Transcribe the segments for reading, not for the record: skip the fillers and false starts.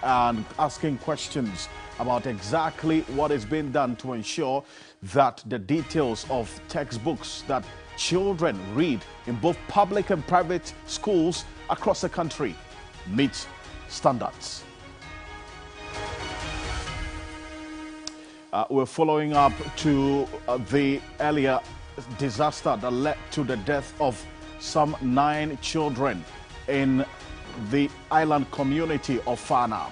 and asking questions about exactly what is being done to ensure that the details of textbooks that children read in both public and private schools across the country meet standards. We're following up to the earlier disaster that led to the death of some 9 children in the island community of Fana.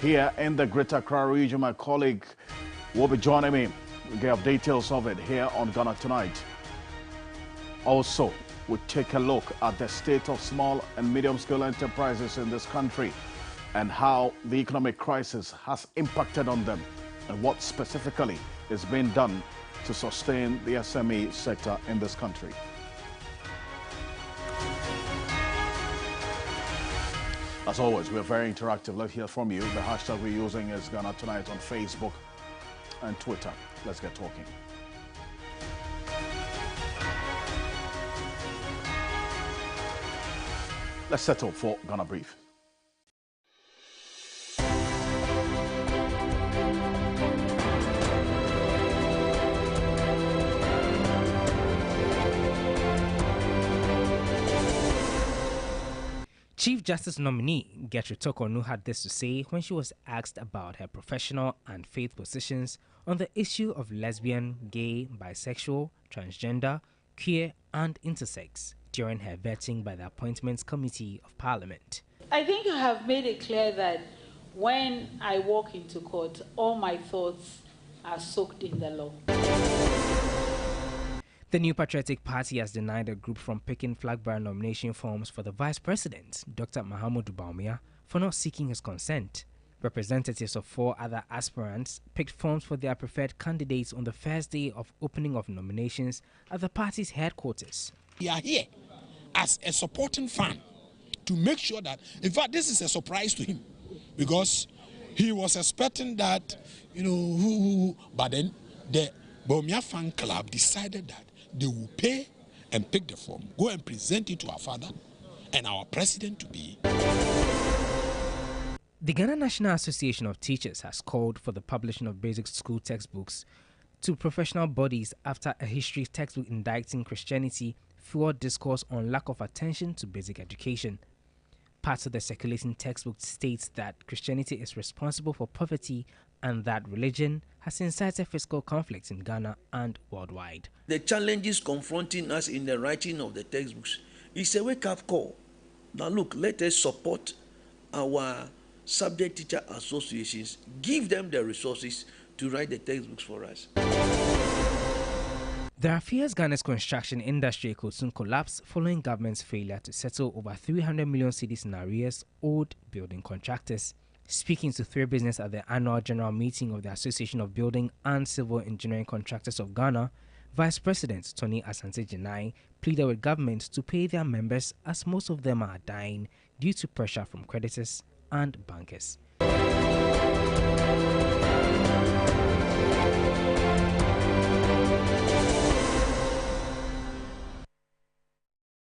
Here in the Greater Accra region, my colleague will be joining me. We have details of it here on Ghana Tonight. Also, we'll take a look at the state of small and medium-scale enterprises in this country and how the economic crisis has impacted on them and what specifically is being done to sustain the SME sector in this country. As always, we're very interactive. Let's hear from you. The hashtag we're using is Ghana Tonight on Facebook and Twitter. Let's get talking. Let's settle for Ghana Brief. Chief Justice nominee Gertrude Tokonu had this to say when she was asked about her professional and faith positions on the issue of lesbian, gay, bisexual, transgender, queer and intersex during her vetting by the Appointments Committee of Parliament. I think I have made it clear that when I walk into court, all my thoughts are soaked in the law. The New Patriotic Party has denied the group from picking flag bearer nomination forms for the Vice President, Dr. Mahamudu Bawumia, for not seeking his consent. Representatives of 4 other aspirants picked forms for their preferred candidates on the first day of opening of nominations at the party's headquarters. We are here as a supporting fan to make sure that, in fact, this is a surprise to him because he was expecting that, but then the Bawumia fan club decided that they will pay and pick the form, go and present it to our father and our president to be. The Ghana National Association of Teachers has called for the publishing of basic school textbooks to professional bodies after a history textbook indicting Christianity fueled discourse on lack of attention to basic education. Parts of the circulating textbook states that Christianity is responsible for poverty and that religion has incited fiscal conflicts in Ghana and worldwide. The challenges confronting us in the writing of the textbooks is a wake-up call. Now look, let us support our subject teacher associations, give them the resources to write the textbooks for us. There are fears Ghana's construction industry could soon collapse following government's failure to settle over 300 million cedis in arrears owed building contractors. Speaking to 3 Business at the annual general meeting of the Association of Building and Civil Engineering Contractors of Ghana, Vice President Tony Asante-Jinai pleaded with government to pay their members as most of them are dying due to pressure from creditors and bankers.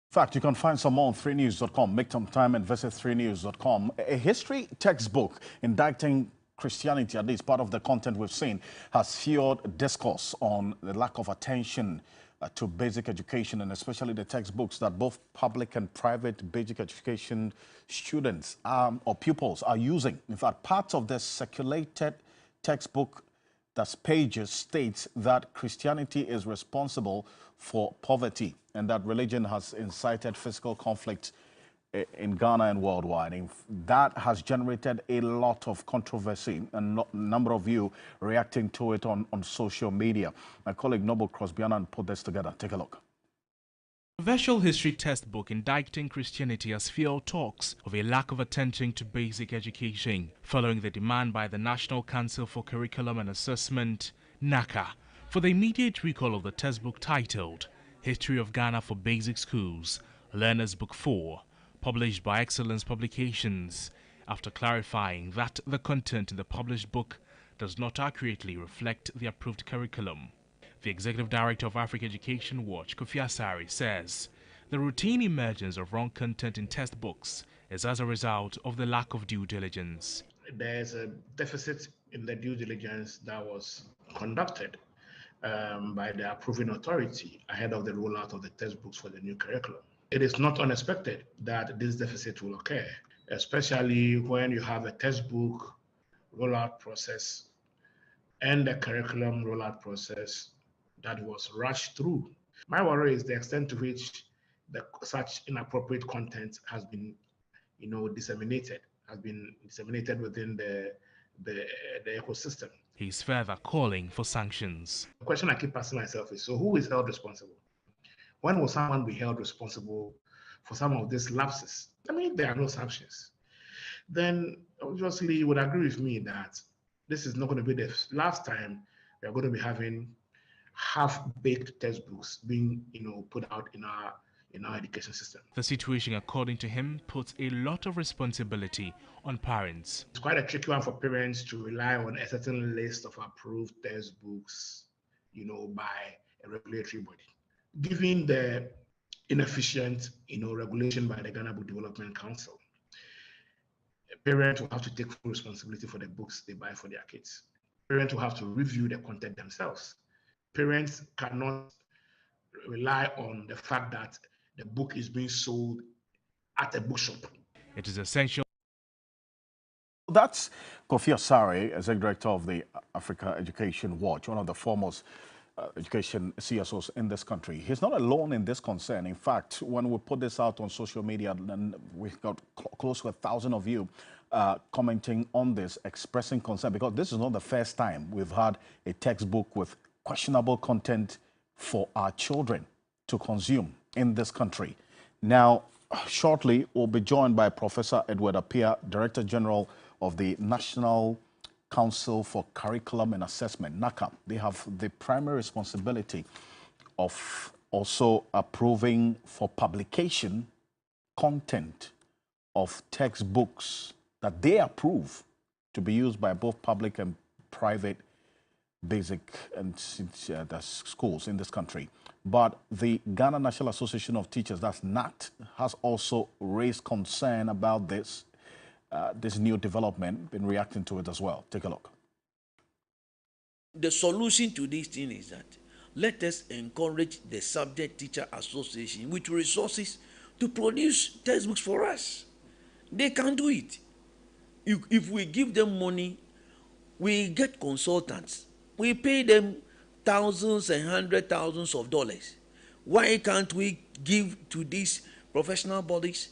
In fact, you can find some more on 3news.com. Make some time and visit 3news.com. A history textbook indicting Christianity, at least part of the content we've seen, has fueled discourse on the lack of attention to basic education, and especially the textbooks that both public and private basic education students or pupils are using. In fact, part of the circulated textbook that's pages states that Christianity is responsible for poverty and that religion has incited fiscal conflict in Ghana and worldwide. And that has generated a lot of controversy and a number of you reacting to it on social media. My colleague Noble Crosby-Annan put this together. Take a look. Controversial history textbook indicting Christianity has fueled talks of a lack of attention to basic education, following the demand by the National Council for Curriculum and Assessment, NACA, for the immediate recall of the textbook titled History of Ghana for Basic Schools, Learner's Book 4, published by Excellence Publications, after clarifying that the content in the published book does not accurately reflect the approved curriculum. The Executive Director of Africa Education Watch, Kofi Asari, says the routine emergence of wrong content in textbooks is as a result of the lack of due diligence. there's a deficit in the due diligence that was conducted by the approving authority ahead of the rollout of the textbooks for the new curriculum. It is not unexpected that this deficit will occur, especially when you have a textbook rollout process and the curriculum rollout process that was rushed through. My worry is the extent to which such inappropriate content has been, disseminated within the ecosystem. He's further calling for sanctions. The question I keep asking myself is, so who is held responsible? When will someone be held responsible for some of these lapses? I mean, if there are no sanctions, then obviously you would agree with me that this is not going to be the last time we are going to be having half-baked textbooks being, put out in our education system. The situation, according to him, puts a lot of responsibility on parents. It's quite a tricky one for parents to rely on a certain list of approved textbooks, by a regulatory body. Given the inefficient, regulation by the Ghana Book Development Council, parents will have to take full responsibility for the books they buy for their kids. Parents will have to review the content themselves. Parents cannot rely on the fact that the book is being sold at a bookshop. It is essential. That's Kofi Asare, Executive Director of the Africa Education Watch, one of the foremost education CSOs in this country. He's not alone in this concern. In fact, when we put this out on social media, and we got close to 1,000 of you commenting on this, expressing concern, because this is not the first time we've had a textbook with questionable content for our children to consume in this country. Now, shortly, we'll be joined by Professor Edward Appiah, Director General of the National Council for Curriculum and Assessment, NACA. They have the primary responsibility of also approving for publication content of textbooks that they approve to be used by both public and private basic and schools in this country. But the Ghana National Association of Teachers, that's NAT, has also raised concern about this new development, been reacting to it as well. Take a look. The solution to this thing is that let us encourage the subject teacher association with resources to produce textbooks for us. They can do it. If we give them money, we get consultants. We pay them thousands and hundred thousands of dollars. Why can't we give to these professional bodies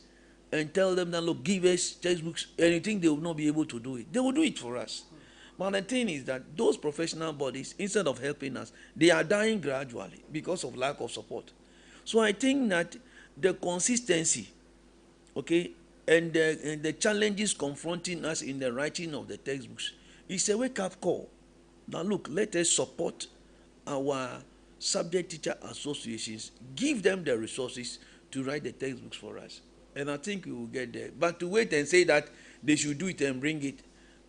and tell them that, look, give us textbooks, and you think they will not be able to do it? They will do it for us. But the thing is that those professional bodies, instead of helping us, they are dying gradually because of lack of support. So I think that the consistency, okay, and the challenges confronting us in the writing of the textbooks is a wake-up call. Now look, let us support our subject teacher associations, give them the resources to write the textbooks for us. And I think we will get there. But to wait and say that they should do it and bring it,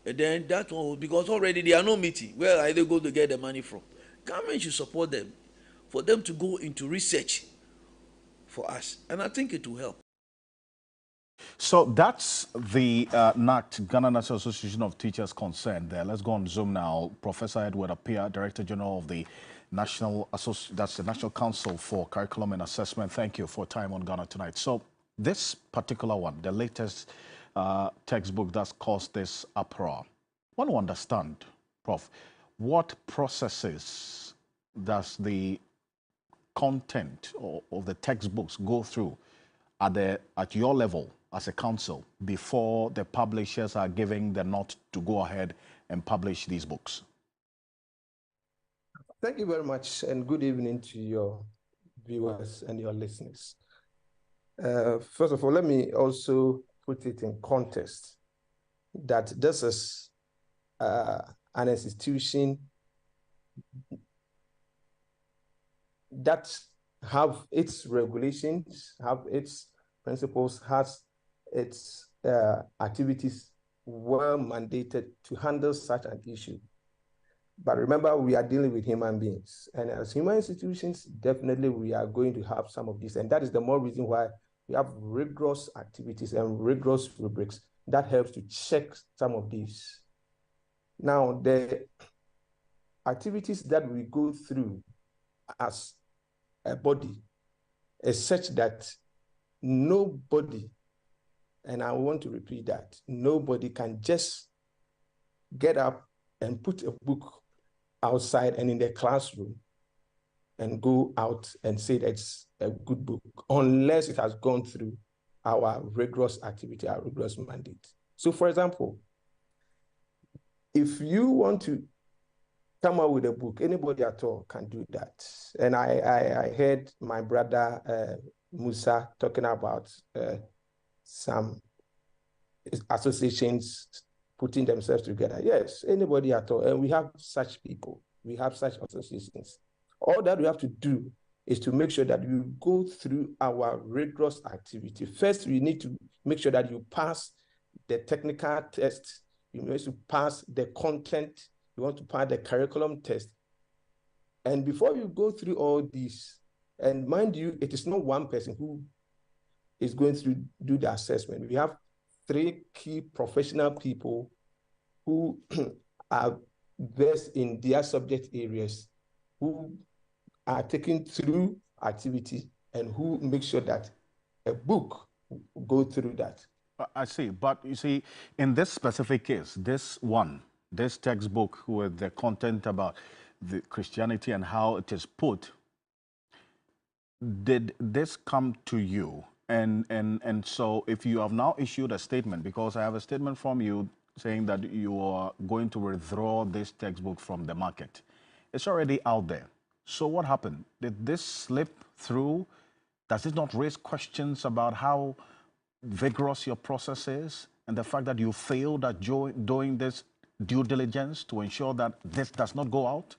then that one will, because already they are no meeting. Where are they going to get the money from? Government should support them, for them to go into research for us. And I think it will help. So that's the NACT, Ghana National Association of Teachers concern there. Let's go on Zoom now. Professor Edward Appiah, Director General of the National Council for Curriculum and Assessment. Thank you for time on Ghana Tonight. So this particular one, the latest textbook that's caused this uproar, I want to understand, Prof, what processes does the content of the textbooks go through at your level as a council before the publishers are giving the nod to go ahead and publish these books? Thank you very much, and good evening to your viewers and your listeners. First of all, let me also put it in context that this is an institution that have its regulations, have its principles, has its activities well mandated to handle such an issue. But remember, we are dealing with human beings. And as human institutions, definitely we are going to have some of this. And that is the more reason why we have rigorous activities and rigorous rubrics that helps to check some of these. Now, the activities that we go through as a body is such that nobody, and I want to repeat that, nobody can just get up and put a book outside and in the classroom and go out and say that's a good book, unless it has gone through our rigorous activity, our rigorous mandate. So for example, if you want to come up with a book, anybody at all can do that. And I heard my brother Musa talking about some associations putting themselves together. Yes, anybody at all. And we have such people. We have such associations. All that we have to do is to make sure that you go through our rigorous activity. First, we need to make sure that you pass the technical test. You need to pass the content. You want to pass the curriculum test. And before you go through all these, and mind you, it is not one person who is going to do the assessment. We have 3 key professional people who are versed in their subject areas, who are taken through activity and who make sure that a book go through that. I see, but you see, in this specific case, this textbook with the content about the Christianity and how it is put, did this come to you? And so if you have now issued a statement, because I have a statement from you saying that you are going to withdraw this textbook from the market. It's already out there. So what happened? Did this slip through? Does it not raise questions about how vigorous your process is and the fact that you failed at doing this due diligence to ensure that this does not go out?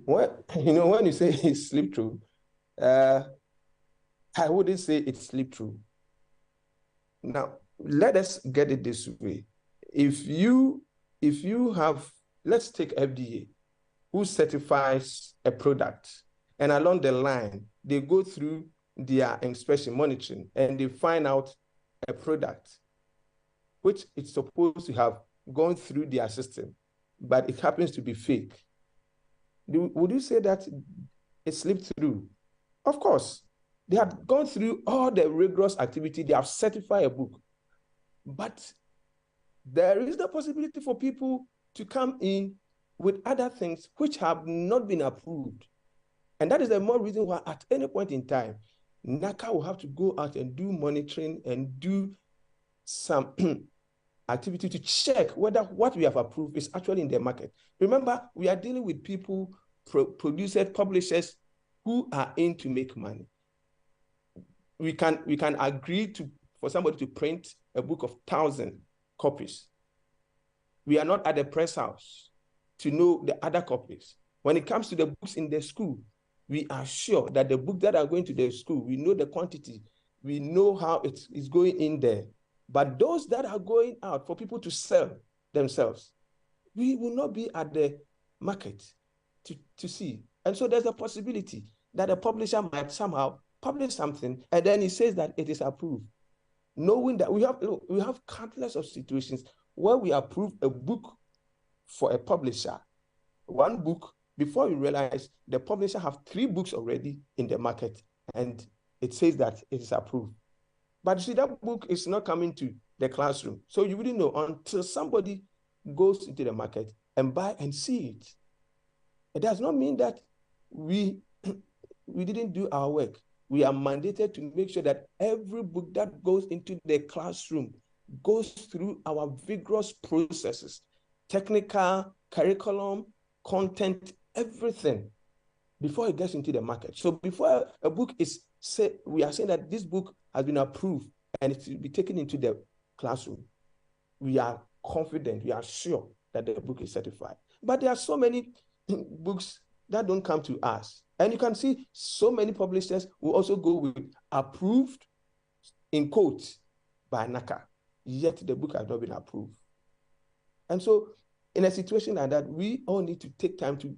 Well, when you say it slipped through, I wouldn't say it slipped through. Now, let us get it this way. If you have, let's take FDA, who certifies a product, and along the line, they go through their inspection monitoring and they find out a product which it's supposed to have gone through their system, but it happens to be fake. Would you say that it slipped through? Of course. They have gone through all the rigorous activity. They have certified a book. But there is the possibility for people to come in with other things which have not been approved. And that is the more reason why at any point in time, NACA will have to go out and do monitoring and do some activity to check whether what we have approved is actually in the market. Remember, we are dealing with people, producers, publishers who are in to make money. We can agree for somebody to print a book of 1,000 copies. We are not at the press house to know the other copies. When it comes to the books in the school, we are sure that the books that are going to the school, we know the quantity, we know how it is going in there. But those that are going out for people to sell themselves, we will not be at the market to see. And so there's a possibility that a publisher might somehow publish something and then he says that it is approved. Knowing that we have countless of situations where we approve a book for a publisher, one book, before you realize the publisher have 3 books already in the market and it says that it is approved. But you see, that book is not coming to the classroom. So you wouldn't know until somebody goes into the market and buy and see it. It does not mean that we didn't do our work. We are mandated to make sure that every book that goes into the classroom goes through our vigorous processes, technical, curriculum, content, everything, before it gets into the market. So before a book is said, we are saying that this book has been approved and it will be taken into the classroom. We are confident, we are sure that the book is certified. But there are so many books that don't come to us. And you can see so many publishers will also go with approved, in quotes, by NACA, yet the book has not been approved. And so in a situation like that, we all need to take time to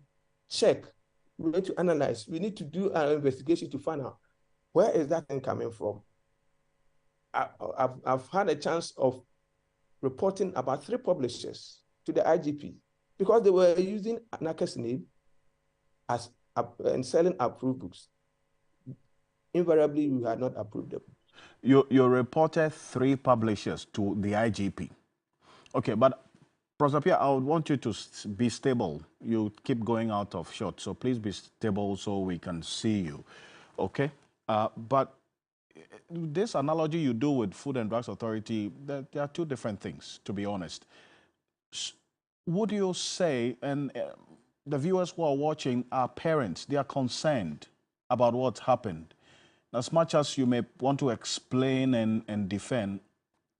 check, we need to analyze, we need to do our investigation to find out where is that thing coming from. I've had a chance of reporting about 3 publishers to the IGP because they were using NACA's name as and selling approved books. Invariably, we had not approved them. You reported 3 publishers to the IGP. Okay, but Professor Pierre, I would want you to be stable. You keep going out of shot, so please be stable so we can see you. Okay? But this analogy you do with Food and Drugs Authority, there are 2 different things, to be honest. Would you say, and the viewers who are watching are parents, they are concerned about what's happened. As much as you may want to explain and defend,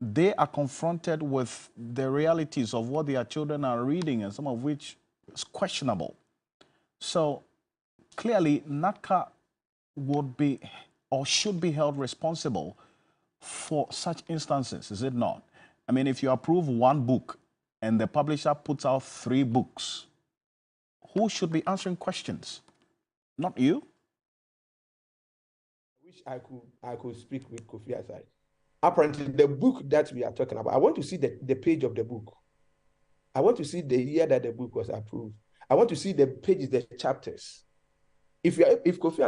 they are confronted with the realities of what their children are reading, and some of which is questionable. So clearly, NACA would be or should be held responsible for such instances, is it not? I mean, if you approve 1 book and the publisher puts out 3 books, who should be answering questions? Not you? I wish I could speak with Kofi Asare. Apparently, the book that we are talking about, I want to see the page of the book. I want to see the year that the book was approved. I want to see the pages, the chapters. If Kofi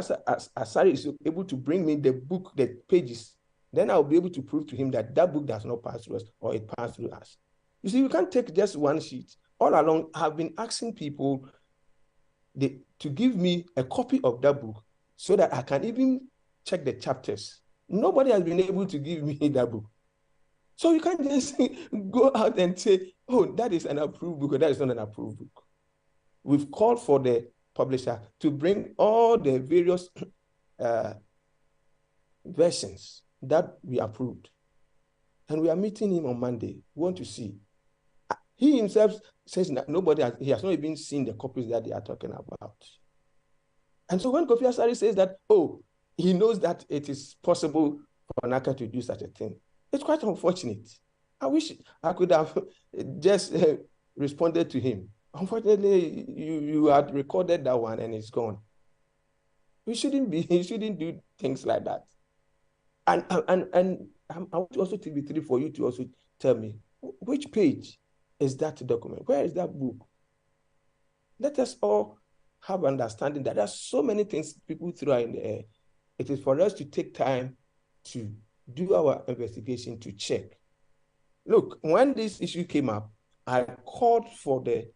Asare is able to bring me the book, the pages, then I'll be able to prove to him that that book does not pass through us or it passed through us. You see, you can't take just 1 sheet. All along, I've been asking people to give me a copy of that book so that I can even check the chapters. Nobody has been able to give me that book. So you can't just go out and say, oh, that is an approved book or that is not an approved book. We've called for the publisher to bring all the various versions that we approved. And we are meeting him on Monday. We want to see. He himself says that he has not even seen the copies that they are talking about. And so when Kofi Asare says that, oh, he knows that it is possible for NACA to do such a thing, it's quite unfortunate. I wish I could have just responded to him. Unfortunately, you had recorded that one and it's gone. You shouldn't do things like that. And I want also TV3 for you to also tell me, which page is that document? Where is that book? Let us all have understanding that there's so many things people throw in the air. It is for us to take time to do our investigation to check. Look, when this issue came up, I called for the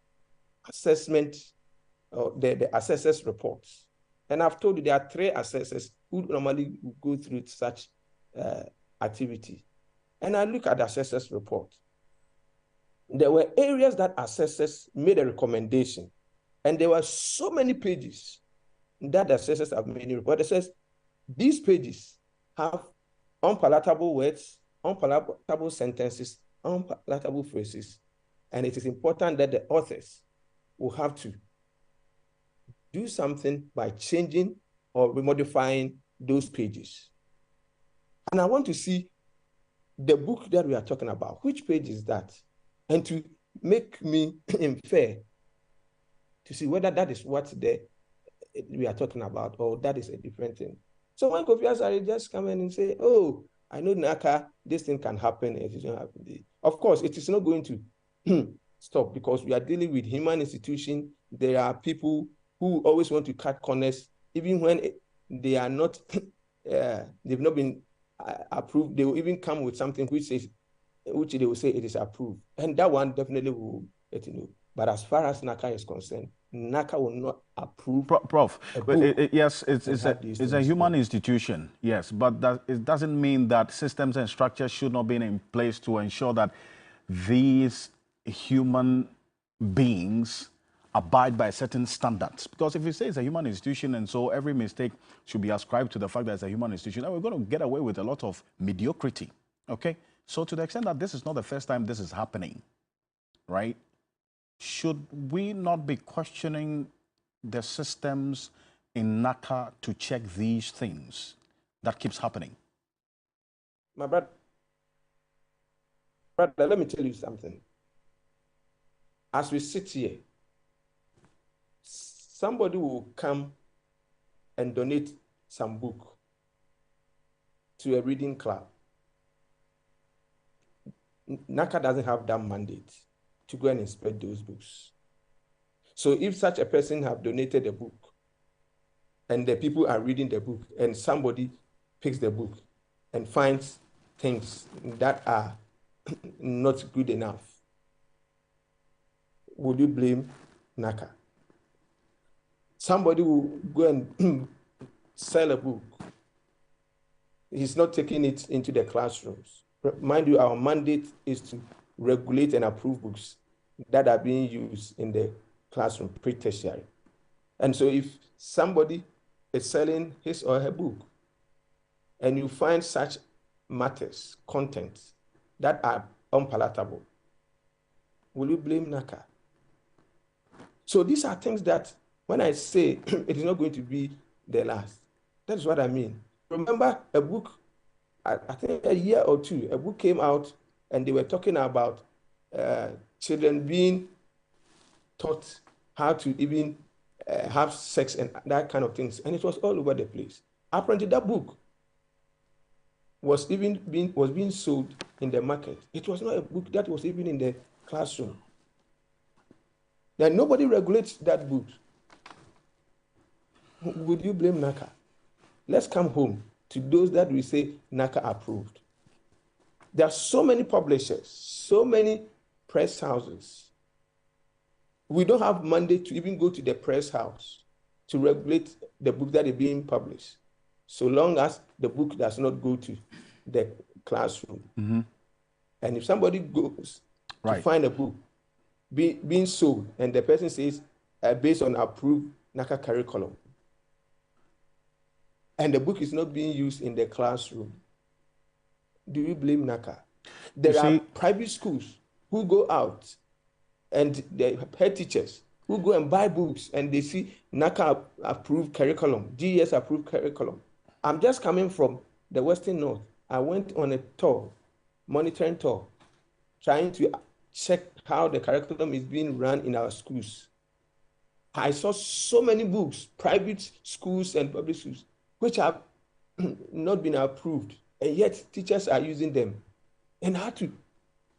assessment, the assessors reports. And I've told you there are 3 assessors who normally go through such activity. And I look at the assessors report. There were areas that assessors made a recommendation. And there were so many pages that the assessors have made a report. It says, these pages have unpalatable words, unpalatable sentences, unpalatable phrases. And it is important that the authors will have to do something by changing or remodifying those pages. And I want to see the book that we are talking about. Which page is that? And to make me infer to see whether that is what we are talking about or that is a different thing. So when Kofi Asare just come in and say, oh, I know NACA, this thing can happen. It is not happening. Of course, it is not going to stop because we are dealing with human institution. There are people who always want to cut corners, even when they are not, they've not been approved. They will even come with something which they will say it is approved. And that one definitely will let you know. But as far as NACA is concerned, NACA will not approve. Prof, yes, it's a human institution, yes, but it doesn't mean that systems and structures should not be in place to ensure that these human beings abide by certain standards. Because if you say it's a human institution and so every mistake should be ascribed to the fact that it's a human institution, then we're going to get away with a lot of mediocrity, okay? So to the extent that this is not the first time this is happening, right? Should we not be questioning the systems in NACA to check these things that keeps happening? My brother, let me tell you something. As we sit here, somebody will come and donate some book to a reading club. NACA doesn't have that mandate to go and inspect those books. So if such a person have donated a book and the people are reading the book and somebody picks the book and finds things that are not good enough, would you blame NACA? Somebody will go and sell a book. He's not taking it into the classrooms. Mind you, our mandate is to regulate and approve books that are being used in the classroom, pre-tertiary. And so if somebody is selling his or her book and you find such matters, contents that are unpalatable, will you blame NACA? So these are things that when I say it is not going to be the last, that's what I mean. Remember a book, I think a year or two, a book came out and they were talking about children being taught how to even have sex and that kind of things. And it was all over the place. Apparently that book was being sold in the market. It was not a book that was even in the classroom. Then nobody regulates that book. Would you blame NACA? Let's come home to those that we say NACA approved. There are so many publishers, so many press houses. We don't have mandate to even go to the press house to regulate the book that is being published, so long as the book does not go to the classroom. Mm-hmm. And if somebody goes to find a book being sold and the person says based on approved NACA curriculum, and the book is not being used in the classroom, do you blame NACA? There are private schools who go out and the head teachers who go and buy books and they see NACA approved curriculum, GES approved curriculum. I'm just coming from the Western North. I went on a tour, monitoring tour, trying to check how the curriculum is being run in our schools. I saw so many books, private schools and public schools, which have not been approved, and yet teachers are using them. And I had to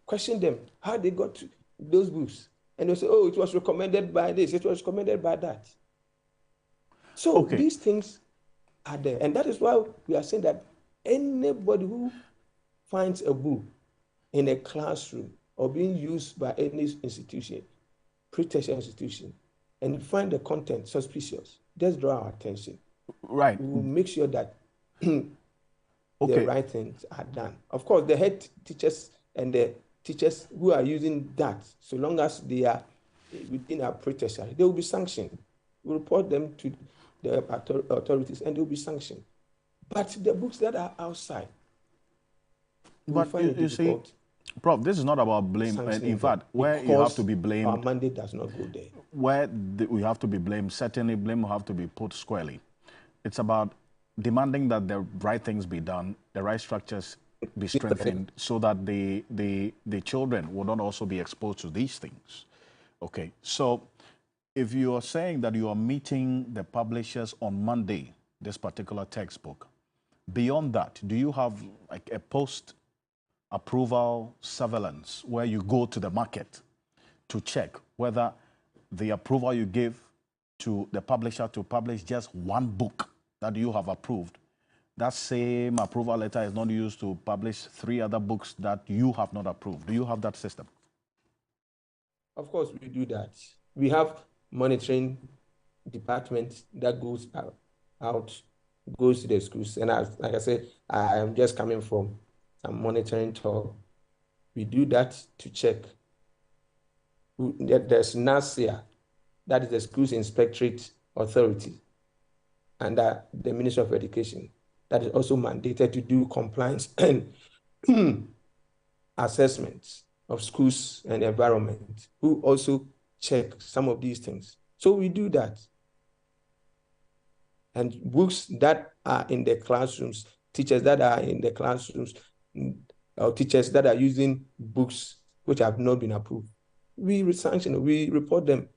question them, how they got to those books. And they say, oh, it was recommended by this, it was recommended by that. So these things are there. And that is why we are saying that anybody who finds a book in a classroom or being used by any institution, pre-tertiary institution, and find the content suspicious, just draw our attention. Right. We will make sure that the right things are done. Of course, the head teachers and the teachers who are using that, so long as they are within our pre-tertiary, they will be sanctioned. We report them to the authorities and they will be sanctioned. But the books that are outside, but you see, Prof, this is not about blame. In fact, where you have to be blamed, our mandate does not go there. Where we have to be blamed, certainly blame will have to be put squarely. It's about demanding that the right things be done, the right structures be strengthened, so that the children will not also be exposed to these things. Okay, so if you are saying that you are meeting the publishers on Monday, this particular textbook, beyond that, do you have like a post-approval surveillance where you go to the market to check whether the approval you give to the publisher to publish just one book that you have approved, that same approval letter is not used to publish 3 other books that you have not approved? Do you have that system? Of course, we do that. We have monitoring department that goes goes to the schools. And like I said, I am just coming from a monitoring tour. We do that to check. There's NASIA, that is the Schools Inspectorate Authority, under the Ministry of Education, that is also mandated to do compliance and assessments of schools and environment, who also check some of these things. So we do that. And books that are in the classrooms, teachers that are in the classrooms, or teachers that are using books which have not been approved, we sanction, we report them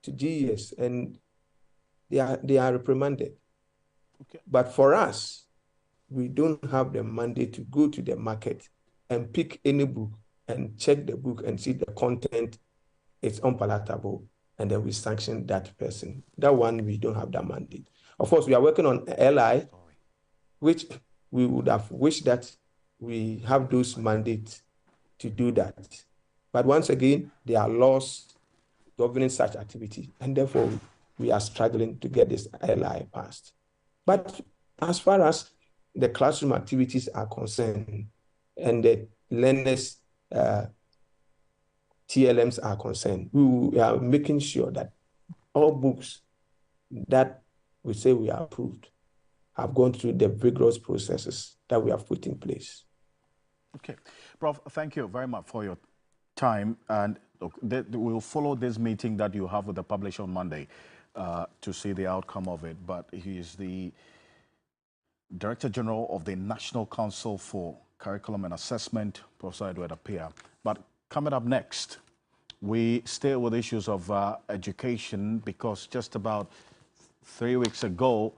to GES, and they are reprimanded. Okay. But for us, we don't have the mandate to go to the market and pick any book and check the book and see the content is unpalatable, and then we sanction that person. That one, we don't have that mandate. Of course, we are working on LI, which we would have wished that we have those mandates to do that. But once again, there are laws governing such activity, and therefore we are struggling to get this LI passed. But as far as the classroom activities are concerned and the learners' TLMs are concerned, we are making sure that all books that we say we are approved have gone through the rigorous processes that we have put in place. Okay. Prof, thank you very much for your time. And look, we'll follow this meeting that you have with the publisher on Monday to see the outcome of it. But he is the Director General of the National Council for Curriculum and Assessment, Professor Edward Appiah. But coming up next, we stay with issues of education, because just about 3 weeks ago,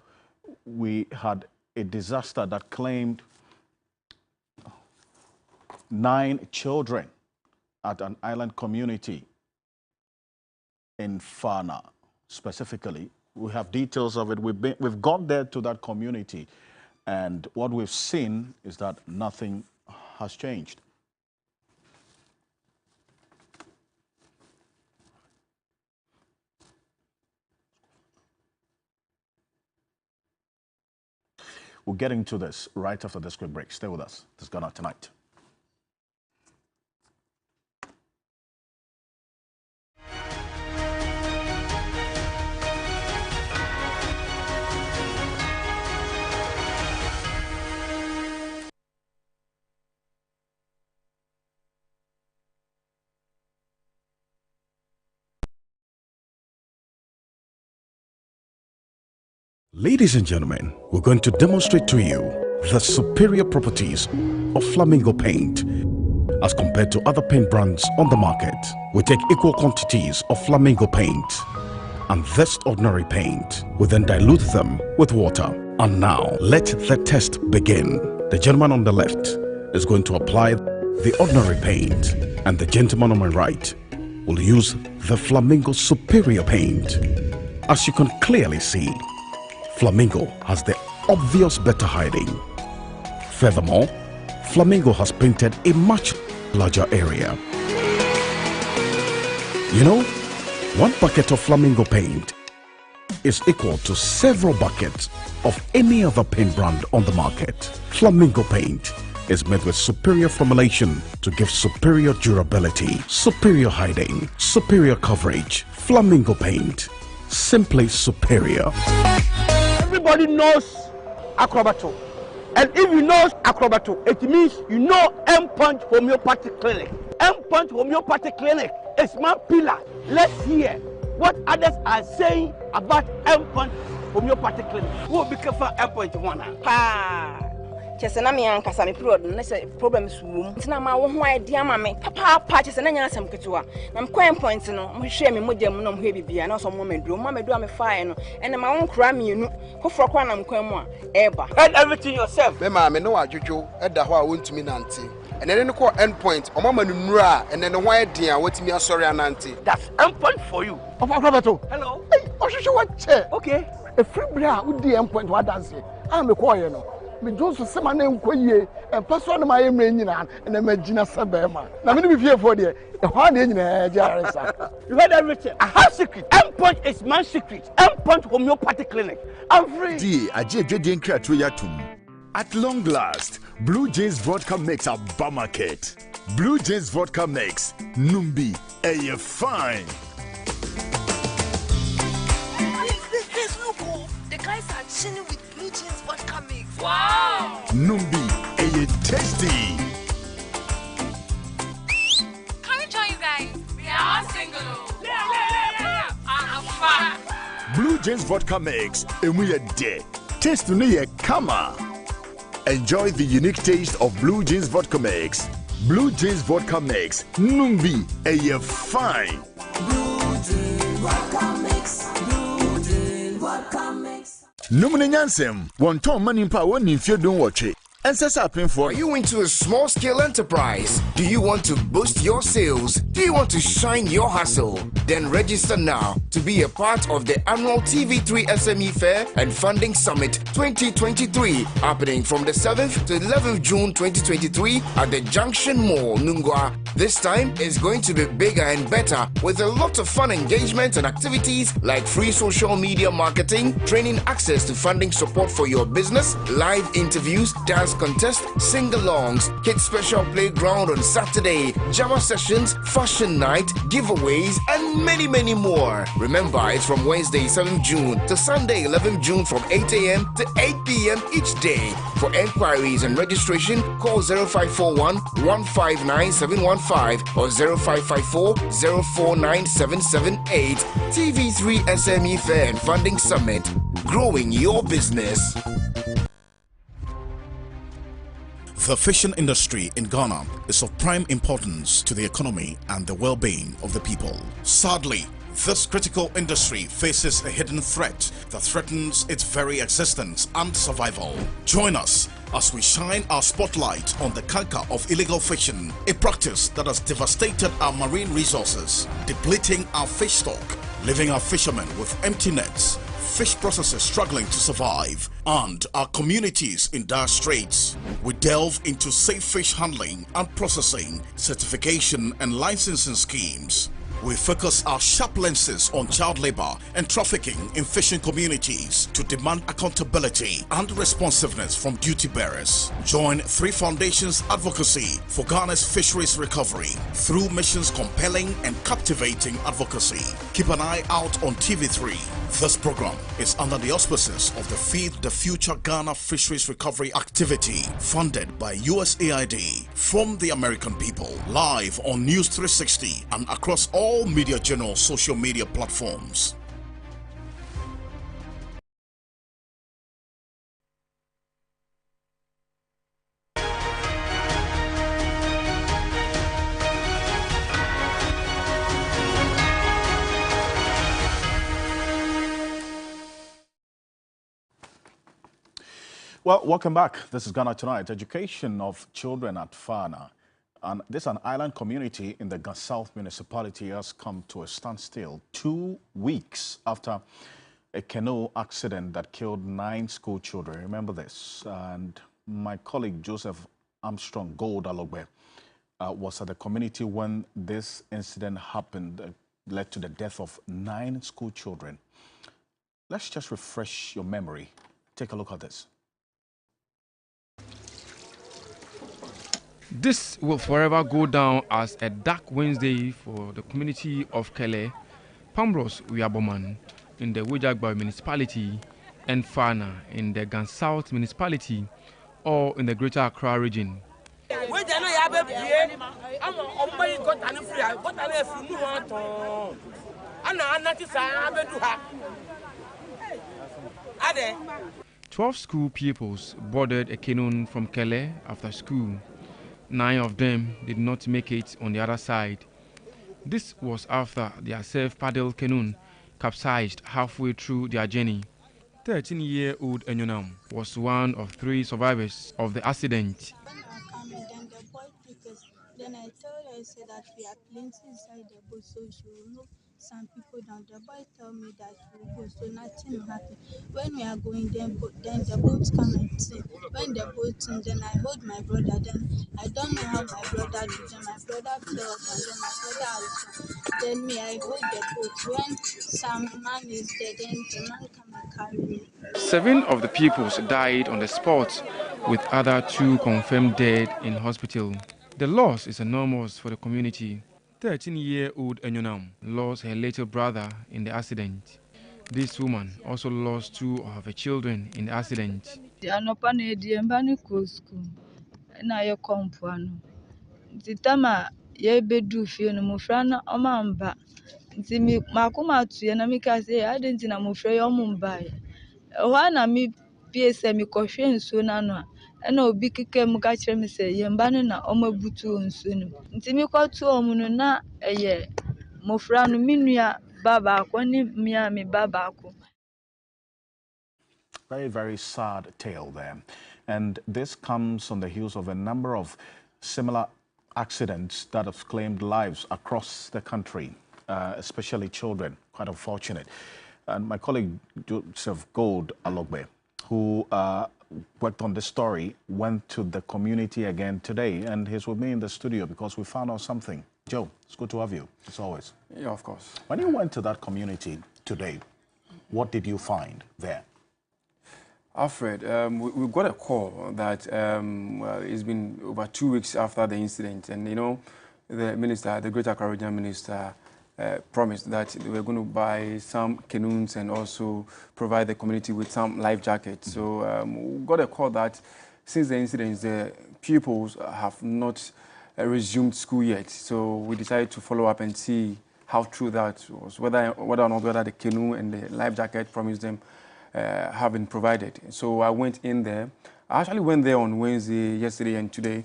we had a disaster that claimed 9 children at an island community in Fana, specifically. We have details of it. We've gone there to that community, and what we've seen is that nothing has changed. We'll get into this right after this quick break. Stay with us. This is Ghana Tonight. Ladies and gentlemen, we're going to demonstrate to you the superior properties of Flamingo paint as compared to other paint brands on the market. We take equal quantities of Flamingo paint and this ordinary paint. We then dilute them with water. And now, let the test begin. The gentleman on the left is going to apply the ordinary paint, and the gentleman on my right will use the Flamingo superior paint. As you can clearly see, Flamingo has the obvious better hiding. Furthermore, Flamingo has painted a much larger area. You know, 1 bucket of Flamingo paint is equal to several buckets of any other paint brand on the market. Flamingo paint is made with superior formulation to give superior durability, superior hiding, superior coverage. Flamingo paint, simply superior. Everybody knows Acrobato. And if you know Acrobato, it means you know M-Punch Homeopathy Clinic. M-Punch Homeopathy Clinic is my pillar. Let's hear what others are saying about M-Punch Homeopathy Clinic. Who will be careful M-Punch one? Chesena me ankasa me period na say problems wom ntina ma wo ho idea ma me papa chesena nya asem ketewa na me coin point no mo hwe me modam no mo hwe bibia na so mo meduro me fire no ene ma won kra mienu foforo kwa na mkwan mu a eba and everything yourself me ma me no adwodwo eda ho a wontumi nante ene ne ko end point o mama nuru a ene ne ho eden a watimi asori anante. That's end point for you of Acrobato. Hello hey ohwehwe what che okay a free bra wo di end point wa dance am me call you no me Jones sema na enkoyie empeso na maye mre nyina na magina sabema na me be fie for there e ho na nyina jaresa. You heard everything. I have secret. M-Punch is my secret. M-Punch Homeopathy Clinic. I'm free. D ajejede nkratu yatum. At long last, Blue Jays Vodka makes a bummer kit. Blue Jays Vodka makes Numbi a fine. The guys are chilling with Blue Jays Vodka mix. Wow! Numbi a tasty. Can we join you guys? We are all single. Yeah. Blue Jays Vodka mix and we are dead. Taste no kama. Enjoy the unique taste of Blue Jays Vodka mix. Blue Jays Vodka mix Numbi a fine. Blue Jays Vodka mix. Blue Jays Vodka mix. Numune nyansem, wonton manimpa woni fie don woche. Are you into a small-scale enterprise? Do you want to boost your sales? Do you want to shine your hustle? Then register now to be a part of the annual TV3 SME Fair and Funding Summit 2023, happening from the 7th to 11th June 2023 at the Junction Mall, Nungwa. This time is going to be bigger and better with a lot of fun engagement and activities like free social media marketing, training access to funding support for your business, live interviews, dance contest, sing-alongs, kids special playground on Saturday, Java sessions, fashion night, giveaways, and many, many more. Remember, it's from Wednesday 7th June to Sunday 11th June from 8 a.m. to 8 p.m. each day. For enquiries and registration, call 0541 159 715 or 0554 049 778. TV3 SME Fair and Funding Summit. Growing your business. The fishing industry in Ghana is of prime importance to the economy and the well-being of the people. Sadly, this critical industry faces a hidden threat that threatens its very existence and survival. Join us as we shine our spotlight on the canker of illegal fishing, a practice that has devastated our marine resources, depleting our fish stock, leaving our fishermen with empty nets, fish processors struggling to survive, and our communities in dire straits. We delve into safe fish handling and processing, certification and licensing schemes. We focus our sharp lenses on child labor and trafficking in fishing communities to demand accountability and responsiveness from duty bearers. Join Three Foundations advocacy for Ghana's fisheries recovery through missions compelling and captivating advocacy. Keep an eye out on TV3. This program is under the auspices of the Feed the Future Ghana Fisheries Recovery Activity, funded by USAID, from the American people, live on News 360 and across all Media General social media platforms. Well, welcome back. This is Ghana Tonight. Education of children at Fana. And this is an island community in the South municipality has come to a standstill 2 weeks after a canoe accident that killed 9 school children. Remember this. And my colleague Joseph Armstrong Goldalogbe was at the community when this incident happened, led to the death of 9 school children. Let's just refresh your memory. Take a look at this. This will forever go down as a dark Wednesday for the community of Kele, Pambros Wiaboman in the Wejagba municipality and Fana in the Gan South municipality, or in the Greater Accra region. Twelve school pupils boarded a canoe from Kele after school. 9 of them did not make it on the other side. This was after their self-paddle canoe capsized halfway through their journey. 13-year-old Enyonam was one of 3 survivors of the accident. Then I told her, I said that we are plenty inside the boat, so she will move some people down. The boy told me that we will go, so nothing will happen. When we are going, then the boat come and say, when the boat comes, then I hold my brother. Then I don't know how my brother did. Then my brother fell off, and then my brother also. Then me, I hold the boat. When some man is dead, then the man come and carry me. 7 of the pupils died on the spot, with other 2 confirmed dead in hospital. The loss is enormous for the community. 13-year-old Enyonam lost her little brother in the accident. This woman also lost 2 of her children in the accident. And obi kike mu ka kire me say yemba no na omabutu nsu no ntimi kwato omu na eye mofra no minua baba ko ni me baba ko. Very, very sad tale there. And this comes on the heels of a number of similar accidents that have claimed lives across the country, especially children. Quite unfortunate. And my colleague Joseph Gold Alogbe, who worked on this story, went to the community again today, and he's with me in the studio because we found out something. Joe, it's good to have you, as always. Yeah, of course. When you went to that community today, what did you find there? Alfred, we got a call that it's been over 2 weeks after the incident, and you know, the minister, the Greater Accra Regional Minister, promised that they were going to buy some canoes and also provide the community with some life jackets. So we got a call that since the incident, the pupils have not resumed school yet. So we decided to follow up and see how true that was, whether or not the canoe and the life jacket promised them have been provided. So I went in there. I actually went there on Wednesday, yesterday and today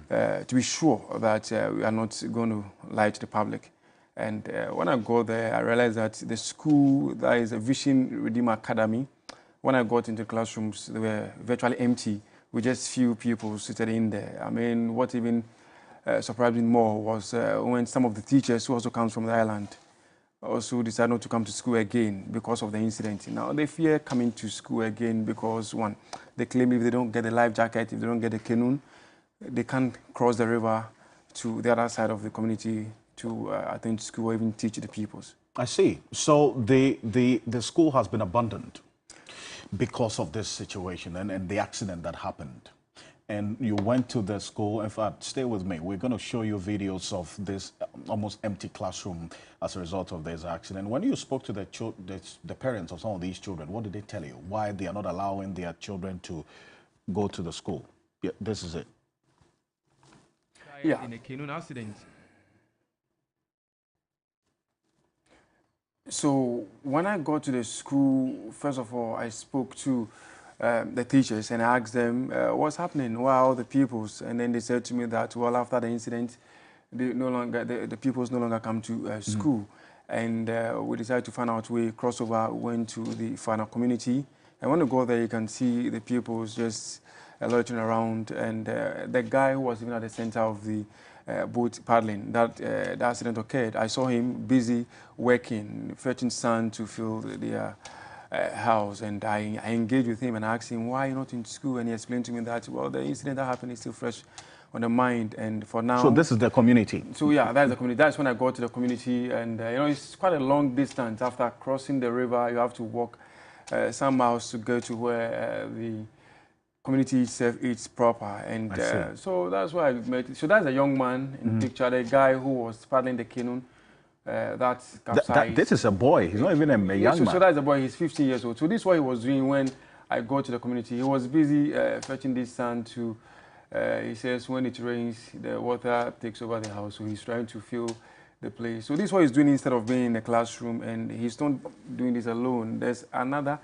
to be sure that we are not going to lie to the public. And when I got there, I realized that the school, that is a Vision Redeemer Academy, when I got into classrooms, they were virtually empty with just few people seated in there. I mean, what even surprised me more was when some of the teachers who also come from the island also decided not to come to school again because of the incident. Now, they fear coming to school again because, one, they claim if they don't get the life jacket, if they don't get the canoe, they can't cross the river to the other side of the community to attend school or even teach the pupils. I see. So the school has been abandoned because of this situation and the accident that happened. And you went to the school. In fact, stay with me. We're going to show you videos of this almost empty classroom as a result of this accident. When you spoke to the parents of some of these children, what did they tell you? Why they are not allowing their children to go to the school? Yeah, this is it. Yeah. In a canoe accident. So when I got to the school, first of all, I spoke to the teachers and I asked them what's happening, why are all the pupils? And then they said to me that, well, after the incident, the pupils no longer come to school. And we decided to find out we crossed over, went to the final community. And when you go there, you can see the pupils just loitering around. And the guy who was even at the center of the boat paddling, the accident occurred. I saw him busy working, fetching sand to fill their house, and I engaged with him and asked him, why are you not in school? And he explained to me that, well, the incident that happened is still fresh on the mind, and for now... So this is the community? So yeah, that's the community. That's when I got to the community, and you know, it's quite a long distance. After crossing the river, you have to walk some miles to go to where the community itself is proper, and so that's why I met. So that's a young man in the picture, the guy who was paddling the canoe. That's capsized. This is a boy. He's not even a young man. So that's a boy. He's 15 years old. So this is what he was doing when I got to the community. He was busy fetching this sand to. He says when it rains, the water takes over the house. So he's trying to fill the place. So this is what he's doing instead of being in the classroom. And he's not doing this alone. There's another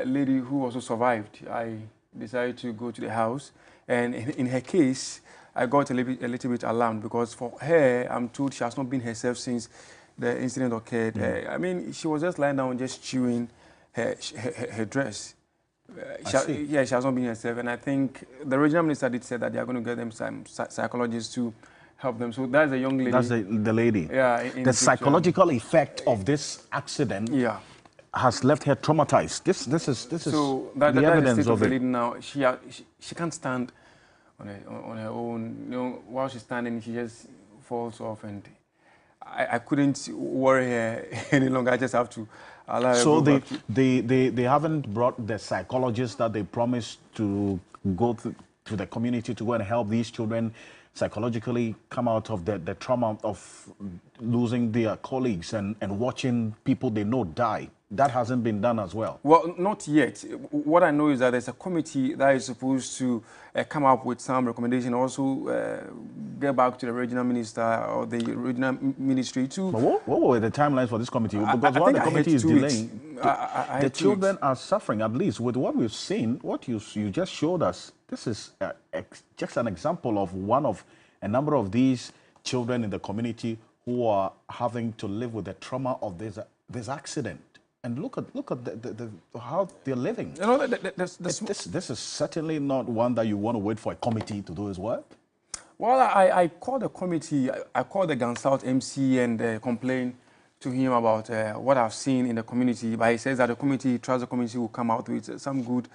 lady who also survived. I decided to go to the house, and in her case, I got a little bit alarmed because for her, I'm told she has not been herself since the incident occurred. I mean, she was just lying down, just chewing her dress. She has not been herself, and I think the regional minister did say that they are going to get them some psychologists to help them. So that's a young lady. That's the lady. Yeah. The psychological effect of this on her has left her traumatized. This is so the evidence of the it. lady now. She can't stand on her own. You know, while she's standing, she just falls off, and I couldn't worry her any longer. I just have to allow her. So they haven't brought the psychologists that they promised to go to the community to go and help these children psychologically come out of the trauma of losing their colleagues and watching people they know die. That hasn't been done as well. Well, not yet. What I know is that there's a committee that is supposed to come up with some recommendation, also get back to the regional minister or the regional ministry too. But what were the timelines for this committee? Because while the committee is delaying, the children are suffering, at least with what we've seen, what you just showed us. This is just an example of one of a number of these children in the community who are having to live with the trauma of this accident. And look at how they're living. You know, this is certainly not one that you want to wait for a committee to do its work. Well, I called the committee. I called the Gan South MC and complained to him about what I've seen in the community. But he says that the committee, trusts the committee will come out with some good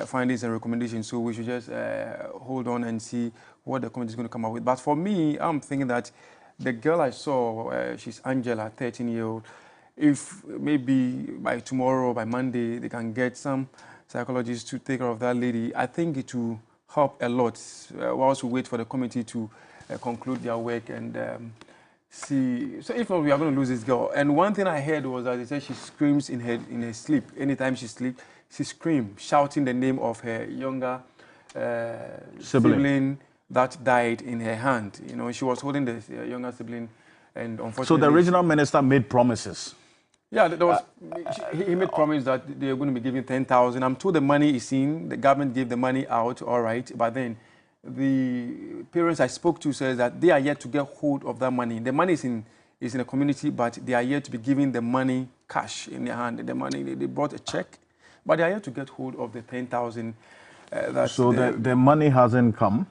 findings and recommendations. So we should just hold on and see what the committee is going to come up with. But for me, I'm thinking that the girl I saw, she's Angela, 13-year-old. If maybe by tomorrow, by Monday, they can get some psychologists to take care of that lady, I think it will help a lot. Whilst we wait for the committee to conclude their work and see. So if not, we are going to lose this girl. And one thing I heard was that they said she screams in her sleep. Anytime she sleeps, she screams, shouting the name of her younger sibling that died in her hand. You know, she was holding the younger sibling, and unfortunately. So the regional minister made promises. Yeah, there was, he made promise that they were going to be giving 10,000. I'm told the money is in. The government gave the money out, all right. But then the parents I spoke to says that they are yet to get hold of that money. The money is in the community, but they are yet to be giving the money cash in their hand. The money, they brought a check, but they are yet to get hold of the 10,000. So the money hasn't come.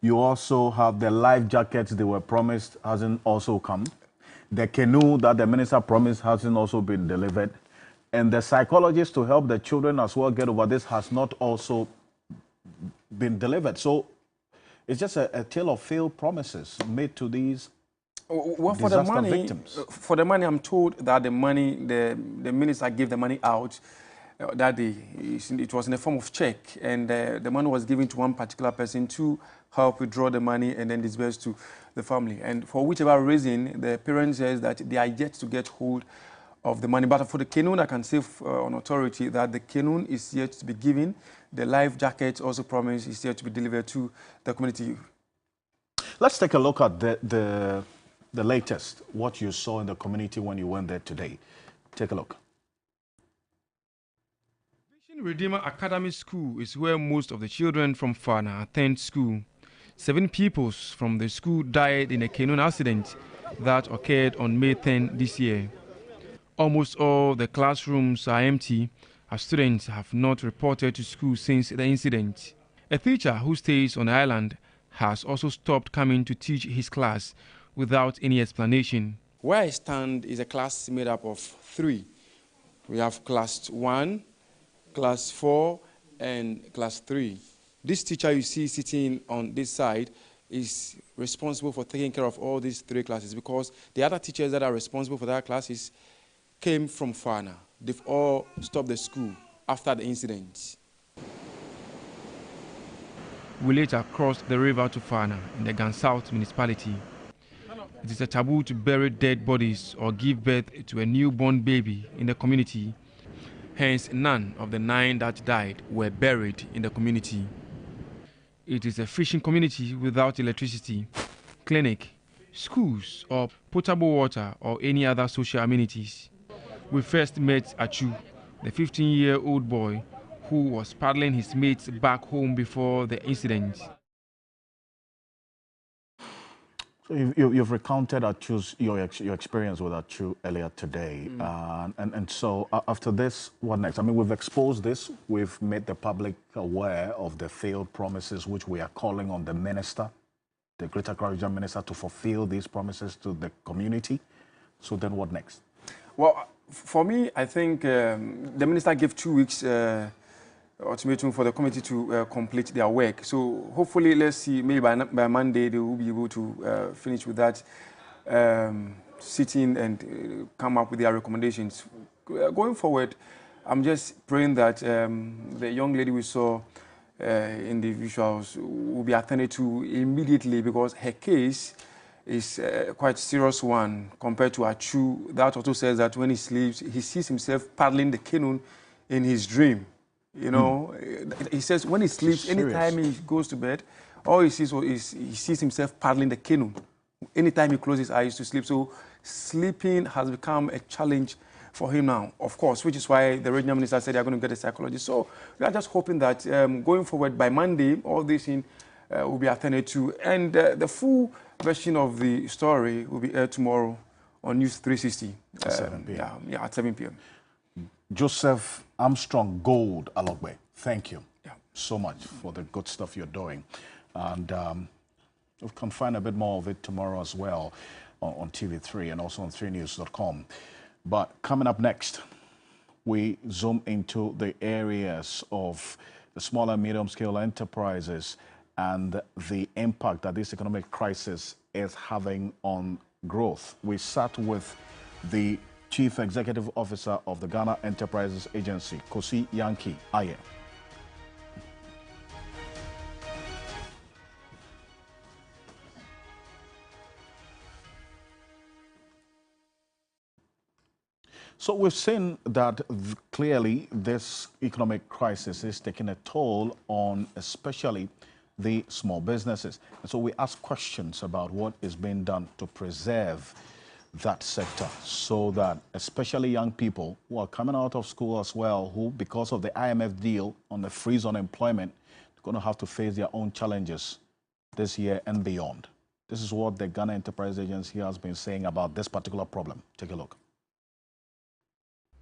You also have the life jackets they were promised hasn't also come. The canoe that the minister promised hasn't also been delivered. And the psychologist to help the children as well get over this has not also been delivered. So it's just a tale of failed promises made to these disaster victims. For the money, I'm told that the money, the minister gave the money out that day. It was in the form of check. And the money was given to one particular person to help withdraw the money and then disburse to the family. And for whichever reason, the parents says that they are yet to get hold of the money. But for the canoe, I can say on authority that the canoe is yet to be given. The life jacket also promised is yet to be delivered to the community. Let's take a look at the latest, what you saw in the community when you went there today. Take a look. Vision Redeemer Academy School is where most of the children from Fana attend school. 7 pupils from the school died in a canoe accident that occurred on May 10 this year. Almost all the classrooms are empty as students have not reported to school since the incident. A teacher who stays on the island has also stopped coming to teach his class without any explanation. Where I stand is a class made up of 3. We have class 1, class 4, and class 3. This teacher you see sitting on this side is responsible for taking care of all these 3 classes because the other teachers that are responsible for that classes came from Fana. They've all stopped the school after the incident. We later crossed the river to Fana in the Gan South municipality. It is a taboo to bury dead bodies or give birth to a newborn baby in the community. Hence, none of the 9 that died were buried in the community. It is a fishing community without electricity, clinic, schools, or potable water or any other social amenities. We first met Achu, the 15-year-old boy who was paddling his mates back home before the incident. So you've recounted Achu's, your experience with Achu earlier today. And so after this, what next? I mean, we've exposed this. We've made the public aware of the failed promises, which we are calling on the minister, the Greater Accra Regional Minister, to fulfill these promises to the community. So then what next? Well, for me, I think the minister gave 2 weeks ultimatum for the committee to complete their work. So hopefully, let's see, maybe by Monday they will be able to finish with that sitting and come up with their recommendations. Going forward, I'm just praying that the young lady we saw in the visuals will be attended to immediately because her case is quite a serious one compared to Achu. That also says that when he sleeps, he sees himself paddling the canoe in his dream. You know, he says when he sleeps, anytime he goes to bed, all he sees is he sees himself paddling the canoe. Anytime he closes his eyes to sleep. So sleeping has become a challenge for him now, of course, which is why the regional minister said they're going to get a psychologist. So we are just hoping that going forward by Monday, all this will be attended to. And the full version of the story will be aired tomorrow on News 360. At 7 p.m. Yeah, at 7 p.m. Joseph Armstrong Gold Alogbe, thank you so much for the good stuff you're doing. And we can find a bit more of it tomorrow as well on TV3 and also on 3news.com. But coming up next, we zoom into the areas of the small and medium-scale enterprises and the impact that this economic crisis is having on growth. We sat with the Chief Executive Officer of the Ghana Enterprises Agency, Kosi Yankee Aye. So we've seen that clearly this economic crisis is taking a toll on especially the small businesses. And so we ask questions about what is being done to preserve that sector so that especially young people who are coming out of school as well, who because of the IMF deal on the freeze on employment, are going to have to face their own challenges this year and beyond. This is what the Ghana Enterprise Agency has been saying about this particular problem. Take a look.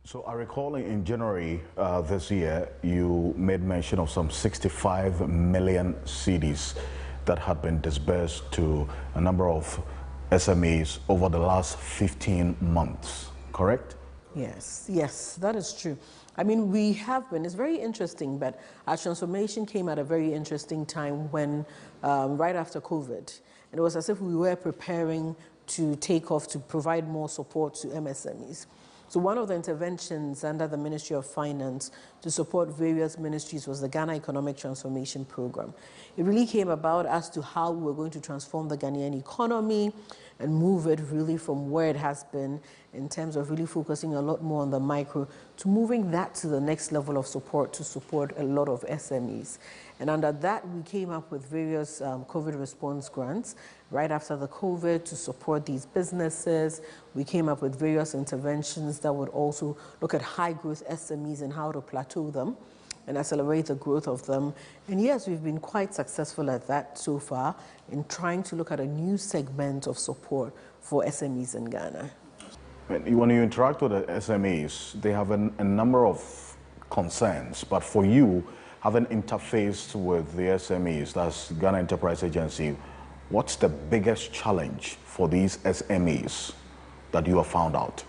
So I recall in January this year, you made mention of some 65 million cedis that had been disbursed to a number of SMEs over the last 15 months, correct? Yes, that is true. I mean, we have been, it's very interesting, but our transformation came at a very interesting time when, right after COVID, and it was as if we were preparing to take off to provide more support to MSMEs. So one of the interventions under the Ministry of Finance to support various ministries was the Ghana Economic Transformation Program. It really came about as to how we were going to transform the Ghanaian economy and move it really from where it has been in terms of really focusing a lot more on the micro to moving that to the next level of support to support a lot of SMEs. And under that, we came up with various COVID response grants right after the COVID to support these businesses. We came up with various interventions that would also look at high growth SMEs and how to plateau them and accelerate the growth of them. And yes, we've been quite successful at that so far in trying to look at a new segment of support for SMEs in Ghana. When you interact with the SMEs, they have a number of concerns, but for you, having interfaced with the SMEs, that's Ghana Enterprise Agency, what's the biggest challenge for these SMEs that you have found out?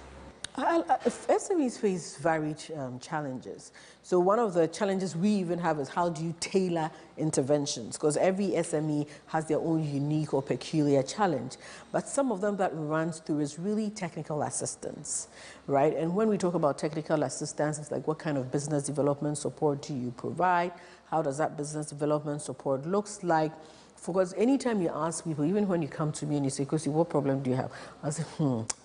SMEs face varied challenges. So one of the challenges we even have is how do you tailor interventions? Because every SME has their own unique or peculiar challenge. But some of them that runs through is really technical assistance, right? And when we talk about technical assistance, it's like what kind of business development support do you provide? How does that business development support looks like? Because anytime you ask people, even when you come to me and you say, Kosi, what problem do you have? I say,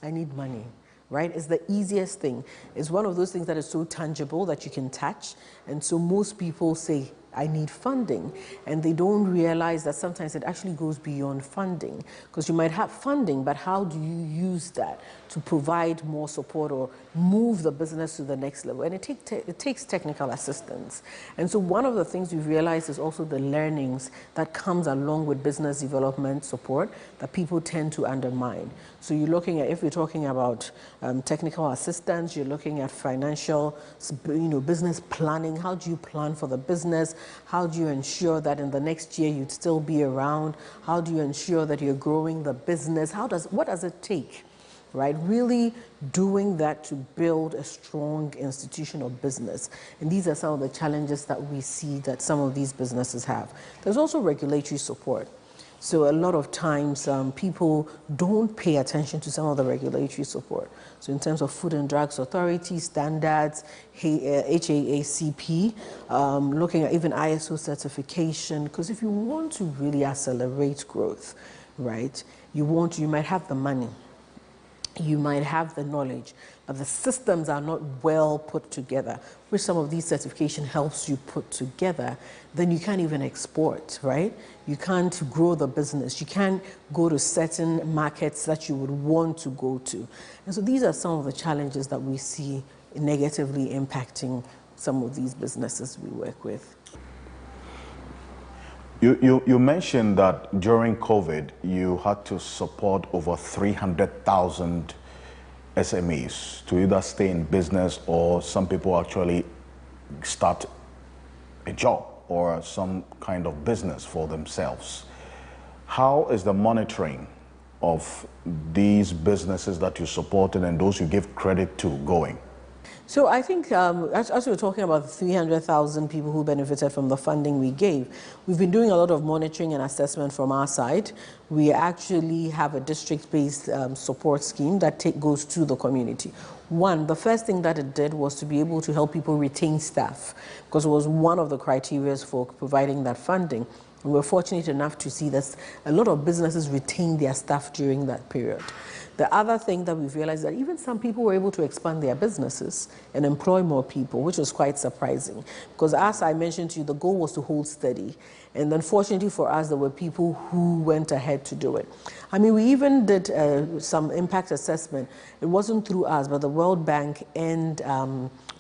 I need money. Right? It's the easiest thing. It's one of those things that is so tangible that you can touch. And so most people say, I need funding. And they don't realize that sometimes it actually goes beyond funding. Because you might have funding, but how do you use that to provide more support or move the business to the next level? And it takes technical assistance. And so one of the things we've realized is also the learnings that comes along with business development support that people tend to undermine. So you're looking at, if you're talking about technical assistance, you're looking at financial, business planning. How do you plan for the business? How do you ensure that in the next year you'd still be around? How do you ensure that you're growing the business? What does it take? Right? Really doing that to build a strong institution of business. And these are some of the challenges that we see that some of these businesses have. There's also regulatory support. So a lot of times people don't pay attention to some of the regulatory support. So in terms of Food and Drugs Authority standards, HACCP, looking at even ISO certification, because if you want to really accelerate growth, right, you might have the money, you might have the knowledge, but the systems are not well put together, which some of these certification helps you put together, then you can't even export, right? You can't grow the business. You can't go to certain markets that you would want to go to. And so these are some of the challenges that we see negatively impacting some of these businesses we work with. You mentioned that during COVID, you had to support over 300,000 SMEs to either stay in business, or some people actually start a job or some kind of business for themselves. How is the monitoring of these businesses that you supported and those you give credit to going? So I think, as we were talking about the 300,000 people who benefited from the funding we gave, we've been doing a lot of monitoring and assessment from our side. We actually have a district-based support scheme that goes to the community. One, the first thing that it did was to be able to help people retain staff, because it was one of the criteria for providing that funding. We were fortunate enough to see that a lot of businesses retained their staff during that period. The other thing that we've realized that even some people were able to expand their businesses and employ more people, which was quite surprising. Because as I mentioned to you, the goal was to hold steady. And unfortunately for us, there were people who went ahead to do it. I mean, we even did some impact assessment. It wasn't through us, but the World Bank and